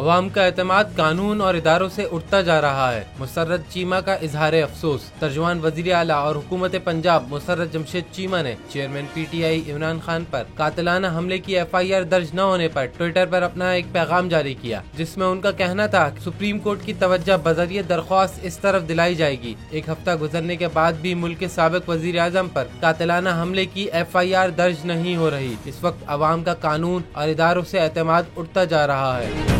अवाम का एतमाद कानून और इदारों से उठता जा रहा है। मुसर्रत चीमा का इजहार अफसोस। तर्जुमान वजीर आला और हुकूमत पंजाब मुसर्रत जमशेद चीमा ने चेयरमैन PTI इमरान खान पर कातिलाना हमले की FIR दर्ज न होने पर ट्विटर पर अपना एक पैगाम जारी किया, जिसमें उनका कहना था कि सुप्रीम कोर्ट की तवज्जो बजरिए दरख्वास्त इस तरफ दिलाई जाएगी। एक हफ्ता गुजरने के बाद भी मुल्क के साबिक वजीर आजम पर कातिलाना हमले की FIR दर्ज नहीं हो रही। इस वक्त अवाम का कानून और इदारों से एतमाद उठता जा रहा है।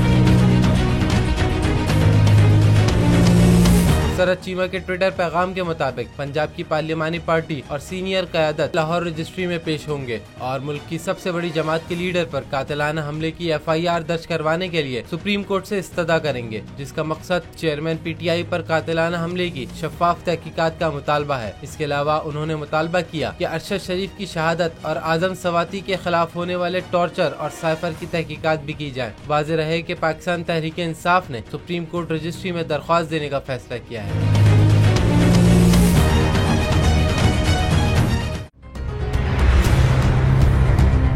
मुसर्रत चीमा के ट्विटर पैगाम के मुताबिक पंजाब की पार्लियामानी पार्टी और सीनियर क़यादत लाहौर रजिस्ट्री में पेश होंगे और मुल्क की सबसे बड़ी जमात के लीडर पर कातिलाना हमले की FIR दर्ज करवाने के लिए सुप्रीम कोर्ट से इस्तदा करेंगे, जिसका मकसद चेयरमैन PTI पर कातिलाना हमले की शफाफ तहकीकात का मुतालबा है। इसके अलावा उन्होंने मुतालबा किया कि अरशद शरीफ की शहादत और आजम सवाती के खिलाफ होने वाले टॉर्चर और साइफर की तहकीकात भी की जाए। वाज़ेह रहे कि पाकिस्तान तहरीक इंसाफ ने सुप्रीम कोर्ट रजिस्ट्री में दरख्वास्त देने का फैसला किया है।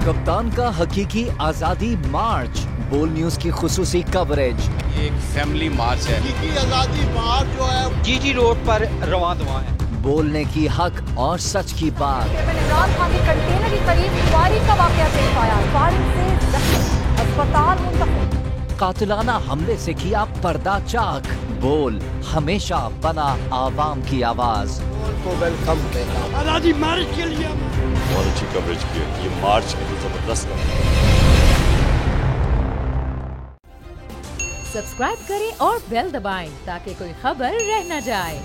कप्तान का हकीकी आजादी मार्च, बोल न्यूज की खुसूसी कवरेज। ये एक फैमिली मार्च है। हकीकी आजादी मार्च जो है GG रोड पर रवां दवा है। बोलने की हक और सच की बात। इमरान खान के कंटेनर के करीब फायरिंग का वाकया पेश आया। फायरिंग से जख्मी, अस्पताल मुंतकिल। कातिलाना हमले से किया पर्दा चाक। बोल हमेशा बना आवाम की आवाज। को वेलकम देना आजादी मार्च के लिए बहुत अच्छी कवरेज की है। ये मार्च की तो जबरदस्त सब्सक्राइब करें और बेल दबाएं ताकि कोई खबर रह न जाए।